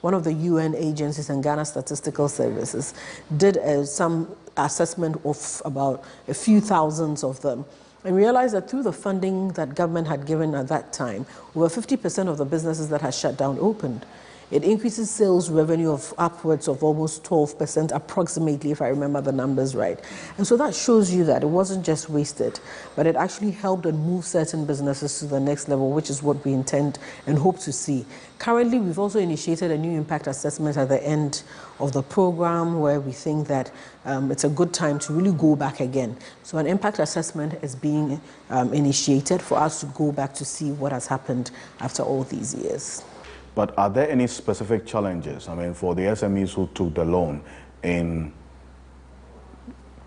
one of the UN agencies and Ghana Statistical Services did some assessment of about a few thousands of them, and realized that through the funding that government had given at that time, over 50% of the businesses that had shut down opened. It increases sales revenue of upwards of almost 12%, approximately, if I remember the numbers right. And so that shows you that it wasn't just wasted, but it actually helped and moved certain businesses to the next level, which is what we intend and hope to see. Currently, we've also initiated a new impact assessment at the end of the program, where we think that it's a good time to really go back again. So an impact assessment is being initiated for us to go back to see what has happened after all these years. But are there any specific challenges, I mean, for the SMEs who took the loan in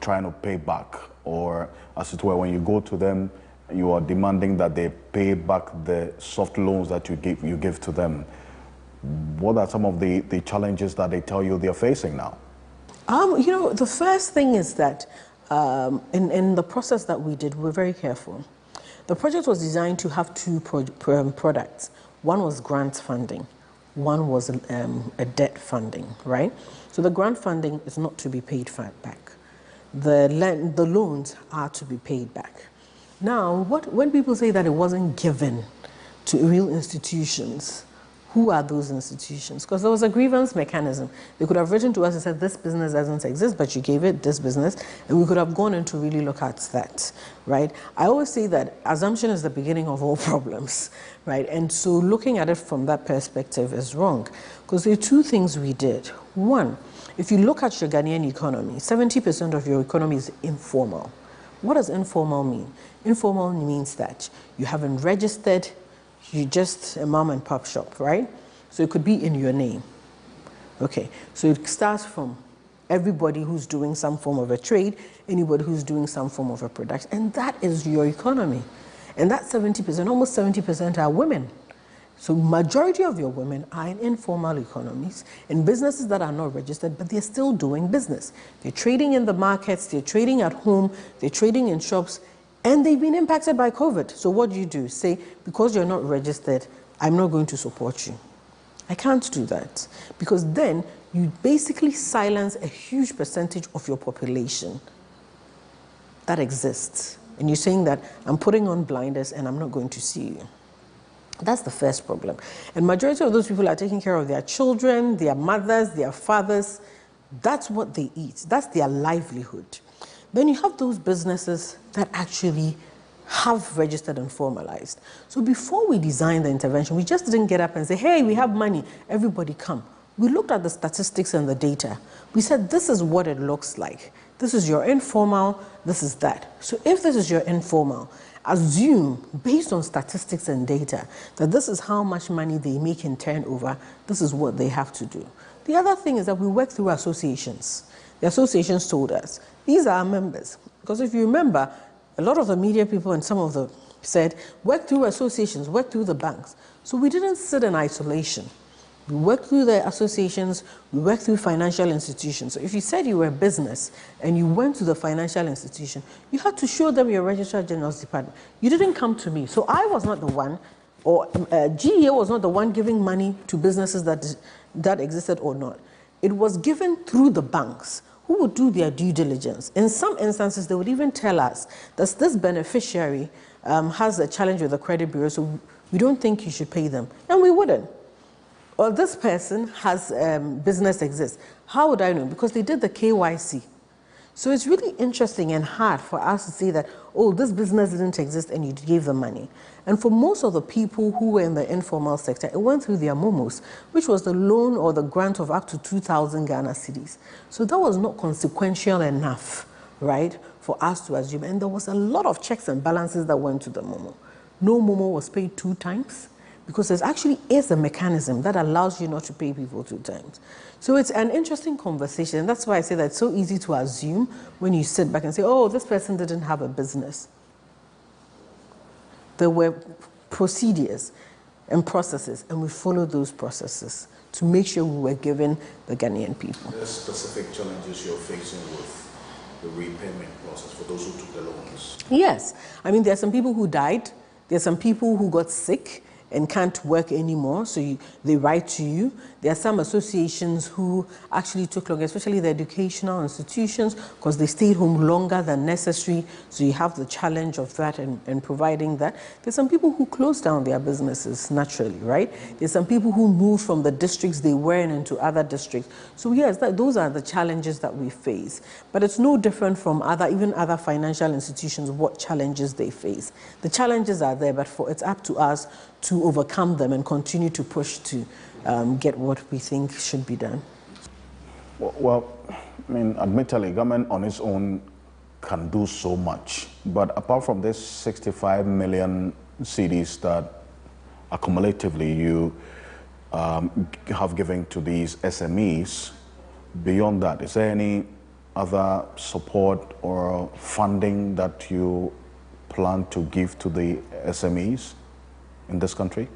trying to pay back? Or as it were, when you go to them, you are demanding that they pay back the soft loans that you give to them. What are some of the challenges that they tell you they're facing now? You know, the first thing is that in the process that we did, we were very careful. The project was designed to have two products. One was grant funding, one was a debt funding, right? So the grant funding is not to be paid back. The loans are to be paid back. Now, when people say that it wasn't given to real institutions, who are those institutions? Because there was a grievance mechanism. They could have written to us and said, this business doesn't exist, but you gave it this business, and we could have gone in to really look at that, right? I always say that assumption is the beginning of all problems, right? And so looking at it from that perspective is wrong, because there are two things we did. One, if you look at your Ghanaian economy, 70% of your economy is informal. What does informal mean? Informal means that you haven't registered, you're just a mom and pop shop, right? So it could be in your name. Okay, so it starts from everybody who's doing some form of a trade, anybody who's doing some form of a production, and that is your economy. And that 70%, almost 70% are women. So majority of your women are in informal economies, in businesses that are not registered, but they're still doing business. They're trading in the markets, they're trading at home, they're trading in shops, and they've been impacted by COVID. So what do? Say, because you're not registered, I'm not going to support you. I can't do that, because then you basically silence a huge percentage of your population that exists. And you're saying that I'm putting on blinders and I'm not going to see you. That's the first problem. And majority of those people are taking care of their children, their mothers, their fathers. That's what they eat. That's their livelihood. Then you have those businesses that actually have registered and formalized. So before we designed the intervention, we just didn't get up and say, hey, we have money, everybody come. We looked at the statistics and the data. We said, this is what it looks like. This is your informal, this is that. So if this is your informal, assume, based on statistics and data, that this is how much money they make in turnover, this is what they have to do. The other thing is that we work through associations. The associations told us, these are our members. Because if you remember, a lot of the media people and some of them said, work through associations, work through the banks. So we didn't sit in isolation. We worked through the associations, we worked through financial institutions. So if you said you were a business and you went to the financial institution, you had to show them your Registrar General's Department. You didn't come to me. So I was not the one, or GEA was not the one giving money to businesses that existed or not. It was given through the banks, who would do their due diligence. In some instances, they would even tell us that this beneficiary has a challenge with the credit bureau, so We don't think you should pay them. And we wouldn't. Or this person has business exists. How would I know? Because they did the KYC. So it's really interesting and hard for us to say that, oh, this business didn't exist and you gave them money. And for most of the people who were in the informal sector, it went through their momos, which was the loan or the grant of up to 2,000 Ghana cedis. So that was not consequential enough, right, for us to assume. And there was a lot of checks and balances that went to the momo. No momo was paid 2 times. Because there actually is a mechanism that allows you not to pay people 2 times. So it's an interesting conversation. That's why I say that it's so easy to assume when you sit back and say, oh, this person didn't have a business. There were procedures and processes, and we followed those processes to make sure we were giving the Ghanaian people. Are there specific challenges you're facing with the repayment process for those who took the loans? Yes. I mean, there are some people who died. There are some people who got sick and can't work anymore, so they write to you. There are some associations who actually took longer, especially the educational institutions, because they stayed home longer than necessary, so you have the challenge of that and providing that. There's some people who closed down their businesses naturally, right? There's some people who moved from the districts they were in into other districts. So yes, those are the challenges that we face. But it's no different from even other financial institutions, what challenges they face. The challenges are there, but it's up to us to overcome them and continue to push to get what we think should be done. Well, I mean, admittedly, government on its own can do so much. But apart from this 65 million cedis that accumulatively you have given to these SMEs, beyond that, is there any other support or funding that you plan to give to the SMEs in this country?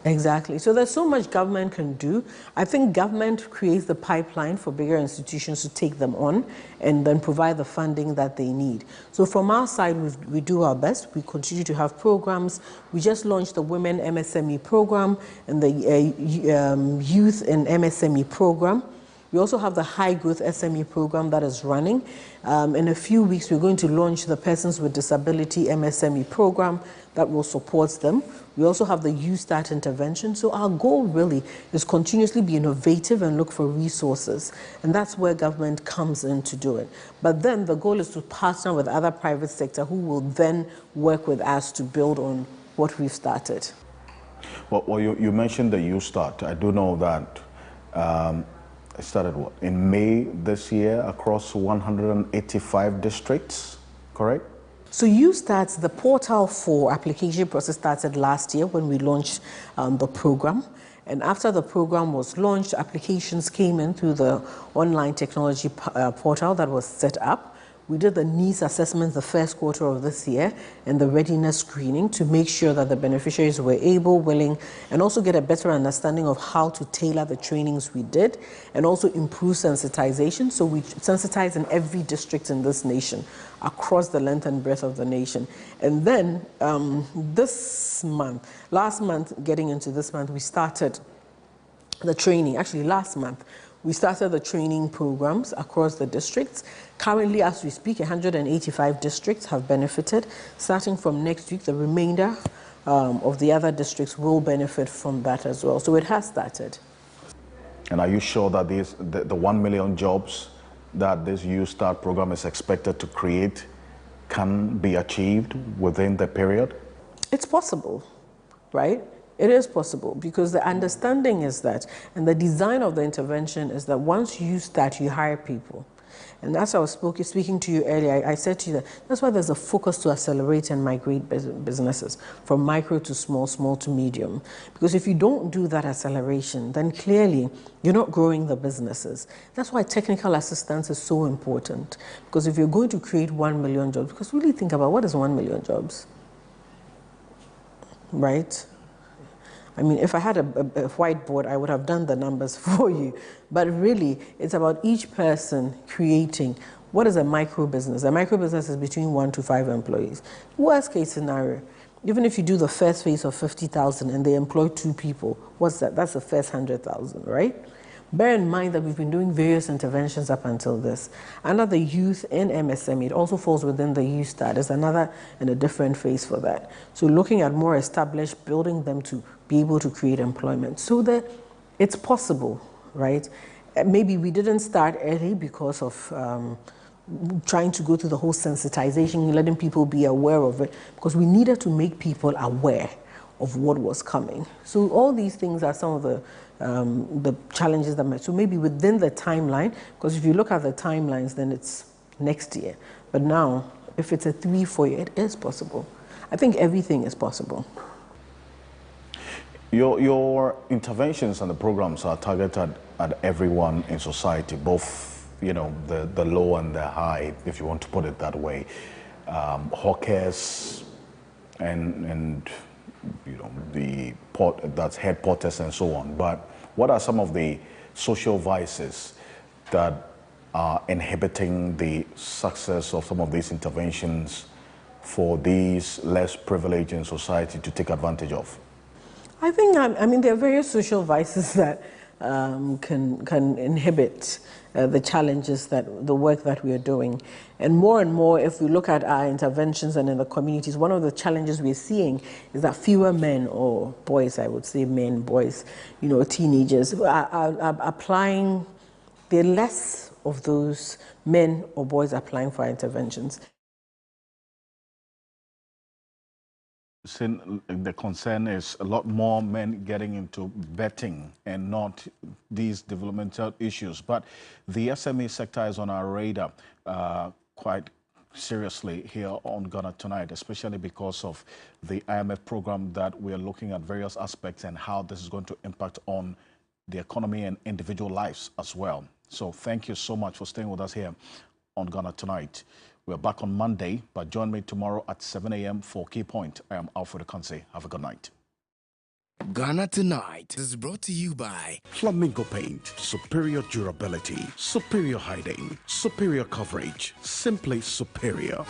Exactly. So there's so much government can do. I think government creates the pipeline for bigger institutions to take them on and then provide the funding that they need. So from our side, we do our best. We continue to have programs. We just launched the Women MSME program and the Youth and MSME program. We also have the High Growth SME program that is running. In a few weeks, we're going to launch the Persons with Disability MSME program that will support them. We also have the Youth Start intervention. So our goal really is continuously be innovative and look for resources. And that's where government comes in to do it. But then the goal is to partner with other private sector who will then work with us to build on what we've started. Well, you mentioned the Youth Start. I do know that it started in May this year across 185 districts, correct? So Youth Starts, the portal for application process started last year when we launched the program. And after the program was launched, applications came in through the online technology portal that was set up. We did the needs assessment the first quarter of this year and the readiness screening to make sure that the beneficiaries were able, willing, and also get a better understanding of how to tailor the trainings we did and also improve sensitization. So we sensitize in every district in this nation across the length and breadth of the nation. And then last month, getting into this month, we started the training. Actually, last month, we started the training programs across the districts. Currently, as we speak, 185 districts have benefited. Starting from next week, the remainder of the other districts will benefit from that as well. So it has started. And are you sure that the 1 million jobs that this Youth Start program is expected to create can be achieved within the period? It's possible, right? It is possible because the understanding is that, and the design of the intervention is that once you start, you hire people. And as I was speaking to you earlier, I said to you that that's why there's a focus to accelerate and migrate businesses from micro to small, small to medium. Because if you don't do that acceleration, then clearly you're not growing the businesses. That's why technical assistance is so important. Because if you're going to create 1 million jobs, because really think about what is 1 million jobs, right? I mean, if I had a whiteboard, I would have done the numbers for you. But really, it's about each person creating what is a micro business. A micro business is between 1 to 5 employees. Worst case scenario, even if you do the first phase of 50,000 and they employ 2 people, what's that? That's the first 100,000, right? Bear in mind that we've been doing various interventions up until this. Under the youth in MSME, it also falls within the youth status, another and a different phase for that. So looking at more established, building them to be able to create employment so that it's possible, right? Maybe we didn't start early because of trying to go through the whole sensitization, letting people be aware of it, because we needed to make people aware of what was coming. So all these things are some of the challenges that might, so maybe within the timeline, because if you look at the timelines, then it's next year. But now, if it's a 3-4 year, it is possible. I think everything is possible. Your interventions and the programs are targeted at everyone in society, both, you know, the low and the high, if you want to put it that way. Hawkers and you know, the that's head porters and so on. But what are some of the social vices that are inhibiting the success of some of these interventions for these less privileged in society to take advantage of? I think, I mean, there are various social vices that can inhibit the challenges that the work that we are doing. And more, if we look at our interventions and in the communities, one of the challenges we're seeing is that fewer men or boys, I would say men, boys, you know, teenagers, are applying, there are less of those men or boys applying for our interventions. The concern is a lot more men getting into betting and not these developmental issues. But the SME sector is on our radar quite seriously here on Ghana Tonight, especially because of the IMF program that we are looking at various aspects and how this is going to impact on the economy and individual lives as well. So thank you so much for staying with us here on Ghana Tonight. We're back on Monday, but join me tomorrow at 7 a.m. for Key Point. I am Alfred Ocansey. Have a good night. Ghana Tonight is brought to you by Flamingo Paint. Superior durability, superior hiding, superior coverage, simply superior.